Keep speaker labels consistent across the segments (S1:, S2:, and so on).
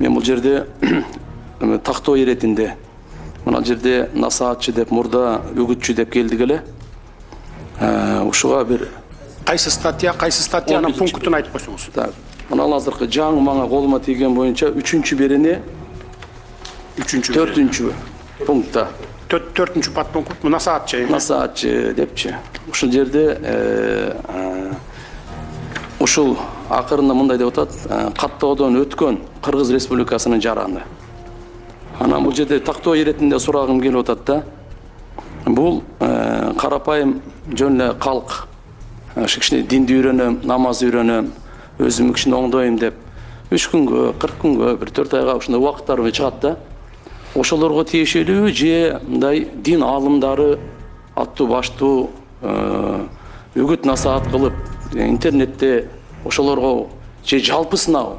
S1: Мен бұл жерде тактоо иретинде мына жерде насаатчы деп, мурда үгүтчү деп келдик эле. Ушуга бир
S2: кайсы статьянын пунктун айтып койсоңуз.
S1: Мына азыркы жаңы мага колума тийген боюнча 3-чү берене 4-чү пунктта.
S2: 4-чү подпункт
S1: насаатчы депчи. Ушул жерде ушул акырында мындай деп атат, каттоодон өткөн Кыргыз Республикасынын жараны. Анан бул жерде тактоо иретинде сурагым келип атат да. Бул карапайым жөн эле калк, кичине динди үйрөнөм, намаз үйрөнөм, өзүм кичине оңдойм деп 3 күнгө, 40 күнгө, бир 4 айга ушундай убакыттар чыгат да. Ошолорго тиешелүү же мындай дин аалымдары аттуу баштуу үгүт насаат кылып интернетте ошолорго же жалпысына,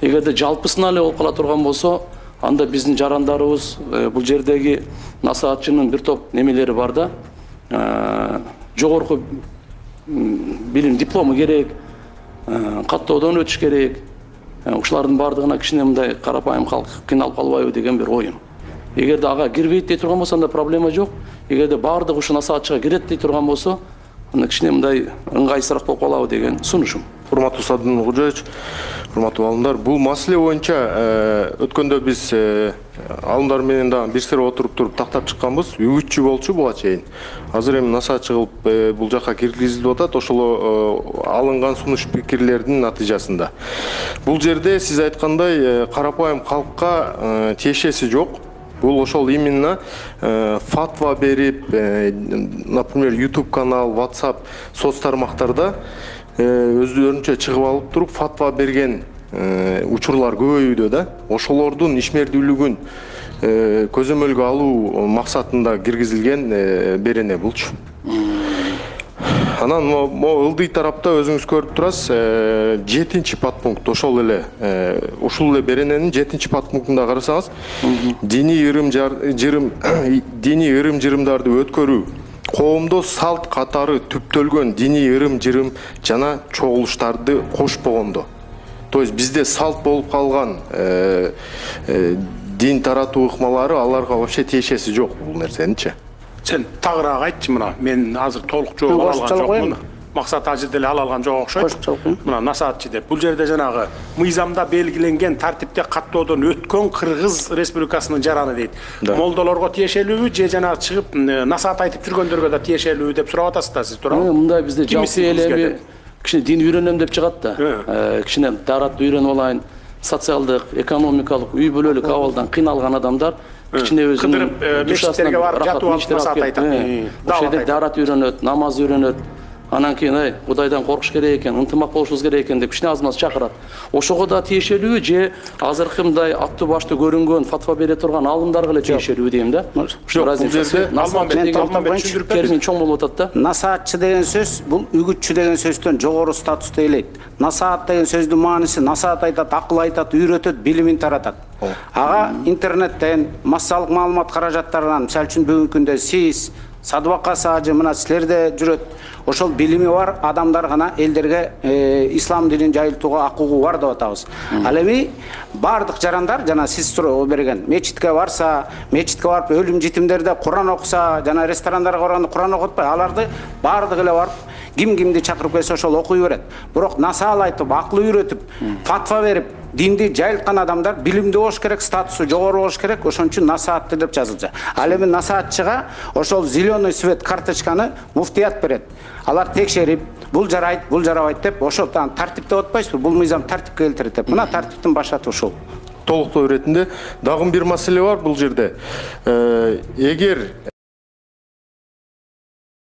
S1: эгерде жалпысына эле болуп кала турган болсо, анда биздин жарандарыбыз бул жердеги насаатчынын бир топ немелери бар да. Жогорку билим диплому керек, каттоодон өтүш керек. Ушулардын бардыгына кичине мындай карапайым калк кыйналып калбайбы деген бир оюм. Эгерде ага кирбейт дей турган болсо, анда проблема жок. Эгерде бардыгы ушу насаатчыга кирет дей турган болсо, анда кичине мындай ыңгайсыраак болуп калабы деген сунушум.
S3: Урматтуу Садын Кожоевич, урматтуу алымдар, бул маселе боюнча өткөндө биз алымдар менен дагы бир сыра отуруп туруп тактап чыкканбыз. Үгүтчү болчу буга чейин. Азыр эми насаатчы кылып бул жакка киргизилип атат. Ошол алынган сунуш пикирлердин натыйжасында. Бул жерде сиз айткандай карапайым калкка тиешеси жок. Бул ошол именно фатва берип, например, YouTube канал, WhatsApp, соц тармактарда өздөрүнчө чыгып алып туруп фатва берген учурлар көбөйүүдө да. Ошолордун ишмердүүлүгүн көзөмөлгө алуу максатында киргизилген берене булчу. Анан могу ылдый тарапта өзүңүз көрүп турасыз, 7-чи подпункт ошол эле ушул эле берененин 7-чи подпунктунда карасаңыз, диний ырым-жырымдарды өткөрүү, коомдо салт катары түптөлгөн диний ырым-жырым жана чогулуштарды кошпогондо. То есть бизде салт болуп калган дин таратуу ыкмалары аларга вообще тиешеси жок бул нерсеничи.
S2: Сен тагыраак айтчы мына. Мен азыр толук жооп ала алган жокмун. Максат ажы деле ала алган жок окшойт. Мына насаатчы деп. Бул жерде жанагы мыйзамда белгиленген тартипте каттоодон өткөн Кыргыз Республикасынын жараны дейт. Молдолорго тиешелүүбү же жанагы чыгып насаат айтып жүргөндөргө да тиешелүү деп сурап атасыз да сиз, туурабы?
S1: Мындай бизде жалпы эле кичине дин үйрөнөм деп чыгат да. Кичине таратты үйрөнүп алайын, социалдык, экономикалык, үй бүлөлүк абалдан кыйналган адамдар кичине өзүнүн
S2: мешиттерге барып жатып алып насаат айтат.
S1: Ошол даарат үйрөнөт, намаз үйрөнөт. Анан кийин Кудайдан коркуш керек экен, ынтымак болушубуз керек экен деп кичине аз-маз чакырат. Ошого да тиешелүү же азыркы мындай аттуу баштуу көрүнгөн фатва бере турган алымдарга эле тиешелүү дейм да.
S2: Ушул разницасы
S1: термин чоң болуп атат да.
S4: Насаатчы деген сөз бул үгүтчү деген сөздөн жогору статусту ээлейт. Насаат деген сөздүн мааниси насаат айтат, акыл айтат, үйрөтөт, билимин таратат. Ага интернеттен, массалык маалымат каражаттарынан, мисалы үчүн бүгүнкү күндө сиз, Садыбакас ажы мына силерде жүрөт. Ошол билими бар адамдар гана элдерге ислам динин жайылтууга акыгуу бар деп атабыз. Ал эми бардык жарандар жана сиз суроо берген мечитке барса, мечитке барып өлүм житимдерде Куран окуса, жана ресторандарга барганда Куран окутпай, аларды бардык эле барып кимди чакырып келсе ошол окуй берет. Бирок насаал айтып, акыл үйрөтүп, фатва берип, динди жайылткан адамдар билимдүү болуш керек, статусу жогору болуш керек, ошон үчүн насаатты деп жазылчу. Ал эми насаатчыга ошол зеленый свет карточканы муфтият берет. Алар текшерип, бул жарайт, бул жарабайт деп, ошол тартипте отпайсызбы? Бул мыйзам тартипке келтирет деп. Мына тартиптин башаты ушул.
S3: Толуктоо иретинде дагы бир маселе бар бул жерде. Эгер